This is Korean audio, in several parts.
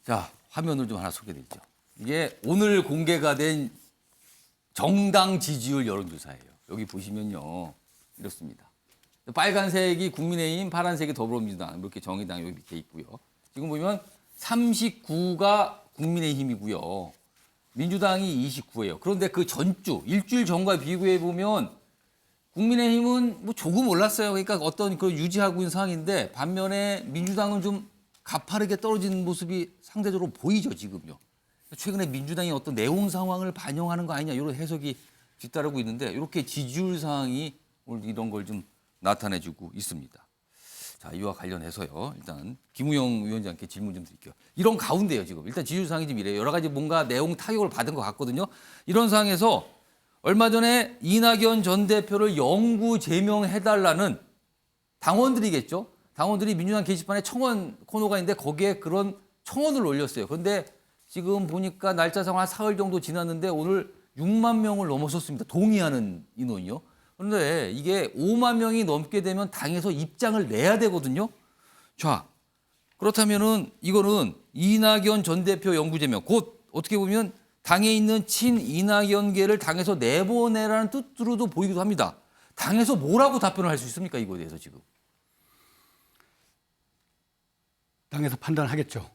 자, 화면을 좀 하나 소개드리죠. 이게 오늘 공개가 된 정당 지지율 여론조사예요. 여기 보시면요. 이렇습니다. 빨간색이 국민의힘, 파란색이 더불어민주당, 이렇게 정의당 여기 밑에 있고요. 지금 보면 39가 국민의힘이고요. 민주당이 29예요. 그런데 그 전주, 일주일 전과 비교해 보면 국민의힘은 뭐 조금 올랐어요. 그러니까 어떤 그 유지하고 있는 상황인데 반면에 민주당은 좀 가파르게 떨어지는 모습이 상대적으로 보이죠, 지금요. 최근에 민주당이 어떤 내용 상황을 반영하는 거 아니냐 이런 해석이 뒤따르고 있는데 이렇게 지지율 상황이 오늘 이런 걸 좀 나타내주고 있습니다. 자, 이와 관련해서요. 일단 김우영 위원장께 질문 좀 드릴게요. 이런 가운데요, 지금 일단 지지율 상황이 좀 이래요. 여러 가지 뭔가 내용 타격을 받은 것 같거든요. 이런 상황에서 얼마 전에 이낙연 전 대표를 영구 제명해달라는 당원들이겠죠. 당원들이 민주당 게시판에 청원 코너가 있는데 거기에 그런 청원을 올렸어요. 그런데 지금 보니까 날짜상 한 사흘 정도 지났는데 오늘 6만 명을 넘어섰습니다. 동의하는 인원이요. 그런데 이게 5만 명이 넘게 되면 당에서 입장을 내야 되거든요. 자, 그렇다면은 이거는 이낙연 전 대표 영구 제명 곧 어떻게 보면 당에 있는 친 이낙연계를 당에서 내보내라는 뜻으로도 보이기도 합니다. 당에서 뭐라고 답변을 할 수 있습니까? 이거에 대해서 지금. 당에서 판단하겠죠.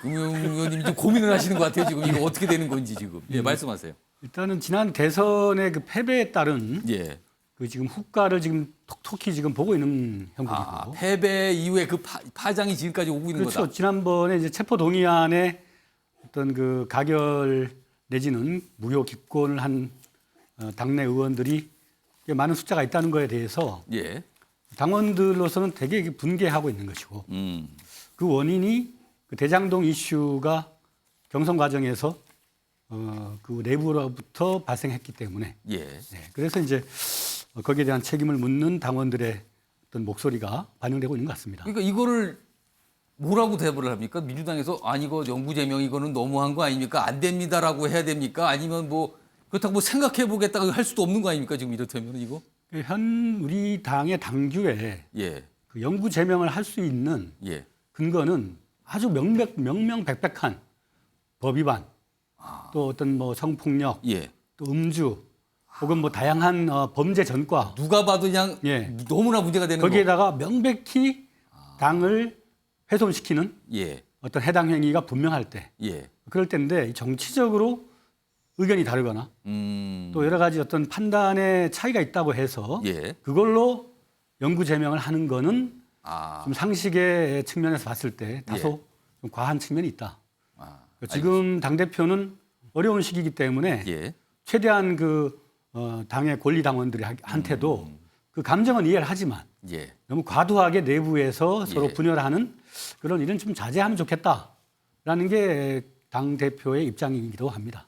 김우영 의원님이 좀 고민을 하시는 것 같아요. 지금 이거 어떻게 되는 건지 지금. 예, 말씀하세요. 일단은 지난 대선의 그 패배에 따른 예. 그 지금 후과를 지금 톡톡히 지금 보고 있는 형국이고. 아, 패배 이후에 그 파장이 지금까지 오고 있는 그렇죠. 거다. 지난번에 이제 체포 동의안에 어떤 그 가결 내지는 무효 기권을 한 당내 의원들이 많은 숫자가 있다는 거에 대해서 예. 당원들로서는 되게 분개하고 있는 것이고 그 원인이 그 대장동 이슈가 경선 과정에서 그 내부로부터 발생했기 때문에 예. 네, 그래서 이제 거기에 대한 책임을 묻는 당원들의 어떤 목소리가 반영되고 있는 것 같습니다. 그러니까 이거를 뭐라고 대답을 합니까? 민주당에서 아니 이거 영구 제명 이거는 너무한 거 아닙니까? 안 됩니다라고 해야 됩니까? 아니면 뭐 그렇다고 뭐 생각해 보겠다고 할 수도 없는 거 아닙니까? 지금 이렇다면 이거? 현 우리 당의 당규에 예. 그 영구 제명을 할 수 있는 예. 근거는 아주 명명백백한 법 위반, 또 어떤 뭐 성폭력, 예. 또 음주, 혹은 뭐 다양한 범죄 전과 누가 봐도 그냥 예. 너무나 문제가 되는 거기에다가 명백히 당을 훼손시키는 거. 예. 어떤 해당 행위가 분명할 때 예. 그럴 때인데 정치적으로 의견이 다르거나 또 여러 가지 어떤 판단의 차이가 있다고 해서 예. 그걸로 영구 제명을 하는 거는 아. 좀 상식의 측면에서 봤을 때 다소 좀 과한 측면이 있다. 아. 지금 당 대표는 어려운 시기이기 때문에 예. 최대한 그 당의 권리 당원들이 한테도 그 감정은 이해를 하지만 예. 너무 과도하게 내부에서 서로 예. 분열하는 그런 일은 좀 자제하면 좋겠다라는 게 당 대표의 입장이기도 합니다.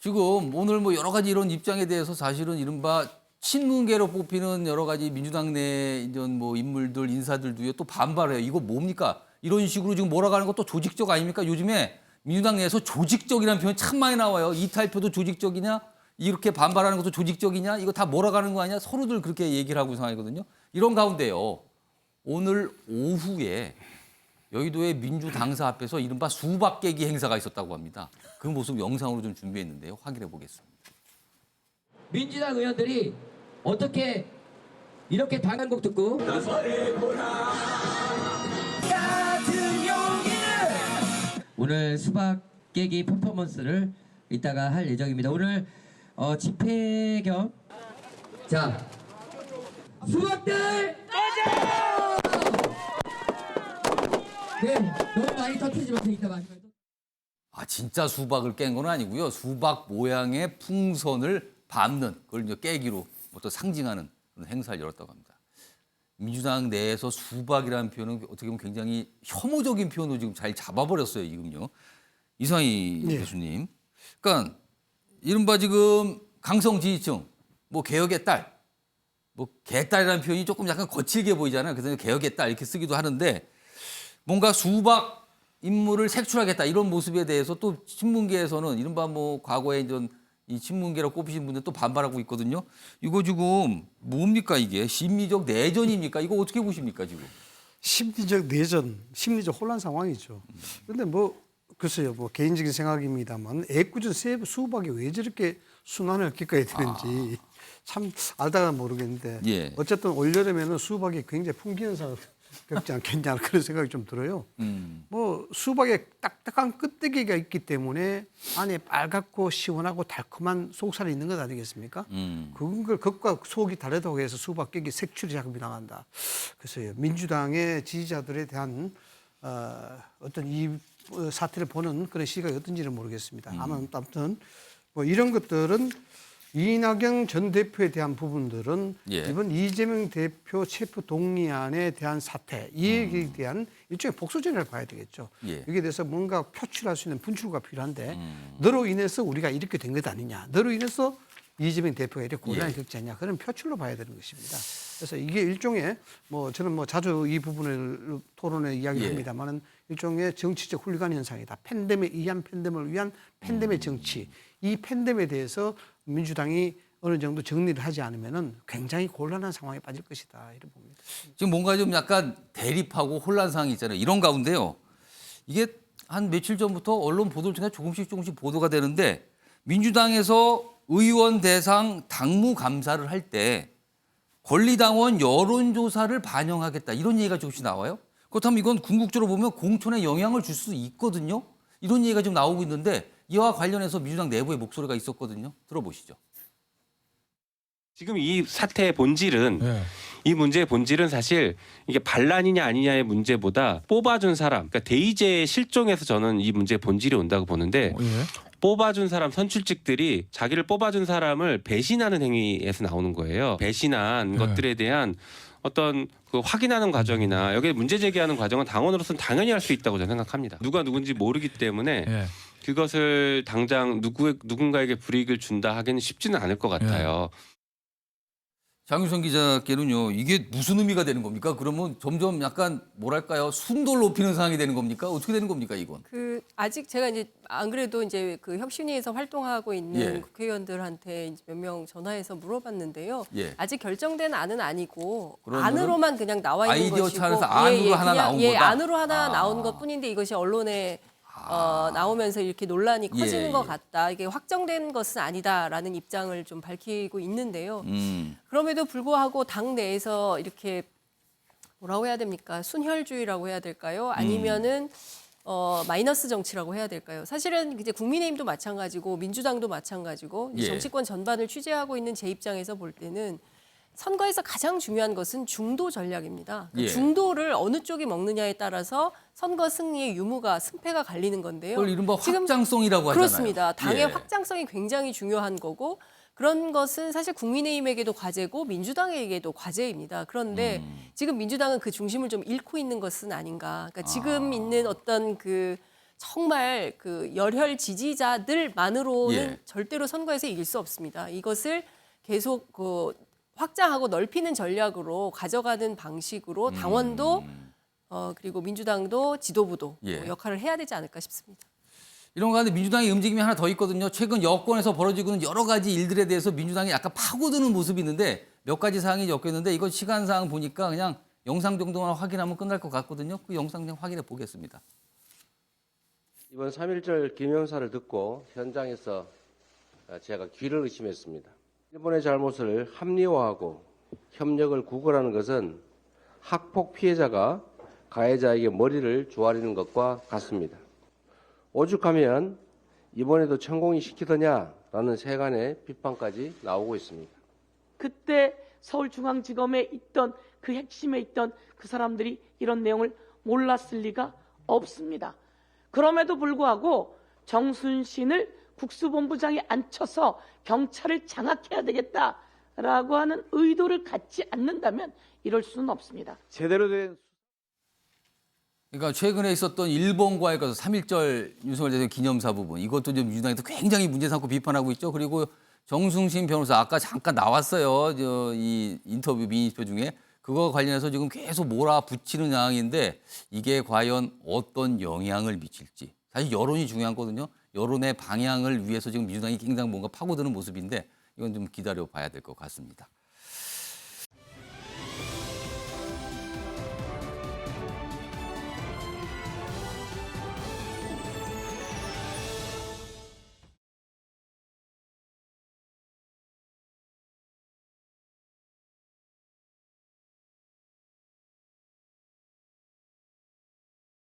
지금 오늘 뭐 여러 가지 이런 입장에 대해서 사실은 이른바 친문계로 뽑히는 여러 가지 민주당 내 이런 뭐 인물들 인사들도요 또 반발해요. 이거 뭡니까? 이런 식으로 지금 몰아가는 것도 조직적 아닙니까? 요즘에 민주당 내에서 조직적이라는 표현이 참 많이 나와요. 이탈표도 조직적이냐? 이렇게 반발하는 것도 조직적이냐? 이거 다 몰아가는 거 아니야? 서로들 그렇게 얘기를 하고 상황이거든요. 이런 가운데요. 오늘 오후에 여의도의 민주당사 앞에서 이른바 수박 깨기 행사가 있었다고 합니다. 그 모습 영상으로 좀 준비했는데요. 확인해 보겠습니다. 민주당 의원들이 어떻게 이렇게 당한 곡 듣고 오늘 수박 깨기 퍼포먼스를 이따가 할 예정입니다. 오늘 집회 겸 자 수박들 네 너무 많이 터뜨리지 못해 이따 마지막에 아 진짜 수박을 깬 건 아니고요. 수박 모양의 풍선을 밟는 그걸 이제 깨기로 어떤 상징하는 그런 행사를 열었다고 합니다. 민주당 내에서 수박이라는 표현은 어떻게 보면 굉장히 혐오적인 표현으로 지금 잘 잡아버렸어요. 지금요. 이상희 네. 교수님. 그러니까 이른바 지금 강성 지지층, 뭐 개혁의 딸, 뭐 개딸이라는 표현이 조금 약간 거칠게 보이잖아요. 그래서 개혁의 딸 이렇게 쓰기도 하는데 뭔가 수박 인물을 색출하겠다 이런 모습에 대해서 또 친문계에서는 이른바 뭐 과거에 이런 이 친문계로 꼽히신 분들 또 반발하고 있거든요. 이거 지금 뭡니까 이게 심리적 내전입니까? 이거 어떻게 보십니까 지금? 심리적 내전, 심리적 혼란 상황이죠. 그런데 뭐 글쎄요, 뭐 개인적인 생각입니다만 애꿎은 수박이 왜 저렇게 순환을 기까지 되는지 참 알다가 모르겠는데 예. 어쨌든 올여름에는 수박이 굉장히 풍기 현상을 겪지 않겠냐 그런 생각이 좀 들어요. 뭐 수박에 딱딱한 껍데기가 있기 때문에 안에 빨갛고 시원하고 달콤한 속살이 있는 것 아니겠습니까? 그걸 겉과 속이 다르다고 해서 수박 깨기 색출이 작업이 나간다. 그래서 민주당의 지지자들에 대한 어떤 이 사태를 보는 그런 시각이 어떤지는 모르겠습니다. 아무튼 뭐 이런 것들은 이낙연 전 대표에 대한 부분들은 예. 이번 이재명 대표 체포 동의안에 대한 사태, 이 얘기에 대한 일종의 복수전을 봐야 되겠죠. 예. 여기에 대해서 뭔가 표출할 수 있는 분출구가 필요한데 너로 인해서 우리가 이렇게 된 것 아니냐. 너로 인해서 이재명 대표가 이렇게 곤란을 예. 겪지 않냐. 그런 표출로 봐야 되는 것입니다. 그래서 이게 일종의 뭐 저는 뭐 자주 이 부분을 토론에 이야기를 예. 합니다만은 일종의 정치적 훌리간 현상이다. 팬데믹, 이한 팬데믹을 위한 팬데믹 정치. 이 팬데믹에 대해서 민주당이 어느 정도 정리를 하지 않으면은 굉장히 곤란한 상황에 빠질 것이다. 이런 봅니다. 지금 뭔가 좀 약간 대립하고 혼란 상황이 있잖아요. 이런 가운데요. 이게 한 며칠 전부터 언론 보도를 통해 조금씩 보도가 되는데 민주당에서 의원 대상 당무 감사를 할 때 권리당원 여론조사를 반영하겠다. 이런 얘기가 조금씩 나와요. 그렇다면 이건 궁극적으로 보면 공천에 영향을 줄 수 있거든요. 이런 얘기가 좀 나오고 있는데 이와 관련해서 민주당 내부의 목소리가 있었거든요. 들어보시죠. 지금 이 사태의 본질은 이 문제의 본질은 사실 이게 반란이냐 아니냐의 문제보다 뽑아준 사람, 그러니까 대의제의 실종에서 저는 이 문제의 본질이 온다고 보는데 뽑아준 사람 선출직들이 자기를 뽑아준 사람을 배신하는 행위에서 나오는 거예요. 배신한 것들에 대한 어떤 그 확인하는 과정이나 여기에 문제 제기하는 과정은 당원으로서는 당연히 할 수 있다고 저는 생각합니다. 누가 누군지 모르기 때문에 그것을 당장 누군가에게 불이익을 준다 하기는 쉽지는 않을 것 같아요. 장윤선 기자께는요. 이게 무슨 의미가 되는 겁니까? 그러면 점점 약간 뭐랄까요? 순도를 높이는 상황이 되는 겁니까? 어떻게 되는 겁니까, 이건? 아직 제가 이제 안 그래도 이제 그 혁신위에서 활동하고 있는 예. 국회의원들한테 몇 명 전화해서 물어봤는데요. 예. 아직 결정된 안은 아니고 그러면은 안으로만 그냥 나와 있는 아이디어 것이고 차원에서 안으로 하나 나온 예, 거다? 안으로 하나 나온 것뿐인데 이것이 언론에 나오면서 이렇게 논란이 커지는 예, 것 예. 같다. 이게 확정된 것은 아니다라는 입장을 좀 밝히고 있는데요. 음. 그럼에도 불구하고 당 내에서 이렇게 뭐라고 해야 됩니까? 순혈주의라고 해야 될까요? 아니면은 마이너스 정치라고 해야 될까요? 사실은 이제 국민의힘도 마찬가지고 민주당도 마찬가지고 이 예. 정치권 전반을 취재하고 있는 제 입장에서 볼 때는 선거에서 가장 중요한 것은 중도 전략입니다. 그러니까 예. 중도를 어느 쪽이 먹느냐에 따라서 선거 승리의 유무가 승패가 갈리는 건데요. 그걸 이른바 지금 확장성이라고 하잖아요. 그렇습니다. 당의 예. 확장성이 굉장히 중요한 거고 그런 것은 사실 국민의힘에게도 과제고 민주당에게도 과제입니다. 그런데 지금 민주당은 그 중심을 좀 잃고 있는 것은 아닌가. 그러니까 지금 있는 어떤 그 정말 그 열혈 지지자들만으로는 예. 절대로 선거에서 이길 수 없습니다. 이것을 계속 확장하고 넓히는 전략으로 가져가는 방식으로 당원도 그리고 민주당도 지도부도 예. 역할을 해야 되지 않을까 싶습니다. 이런 가운데 민주당의 움직임이 하나 더 있거든요. 최근 여권에서 벌어지고 있는 여러 가지 일들에 대해서 민주당이 약간 파고드는 모습이 있는데 몇 가지 사항이 엮여 있는데 이건 시간상 보니까 그냥 영상 정도만 확인하면 끝날 것 같거든요. 그 영상 그냥 확인해 보겠습니다. 이번 3.1절 기념사를 듣고 현장에서 제가 귀를 의심했습니다. 일본의 잘못을 합리화하고 협력을 구걸하는 것은 학폭 피해자가 가해자에게 머리를 조아리는 것과 같습니다. 오죽하면 이번에도 천공이 시키더냐라는 세간의 비판까지 나오고 있습니다. 그때 서울중앙지검에 있던 그 핵심에 있던 그 사람들이 이런 내용을 몰랐을 리가 없습니다. 그럼에도 불구하고 정순신을 국수본부장에 앉혀서 경찰을 장악해야 되겠다라고 하는 의도를 갖지 않는다면 이럴 수는 없습니다. 제대로 된 그러니까 최근에 있었던 일본과의 3.1절 윤석열 대통령 기념사 부분 이것도 이제 민주당에서 굉장히 문제 삼고 비판하고 있죠. 그리고 정승신 변호사 아까 잠깐 나왔어요. 이 인터뷰 미니스터 중에 그거 관련해서 지금 계속 몰아붙이는 상황인데 이게 과연 어떤 영향을 미칠지 사실 여론이 중요한 거거든요. 여론의 방향을 위해서 지금 민주당이 굉장히 뭔가 파고드는 모습인데 이건 좀 기다려 봐야 될 것 같습니다.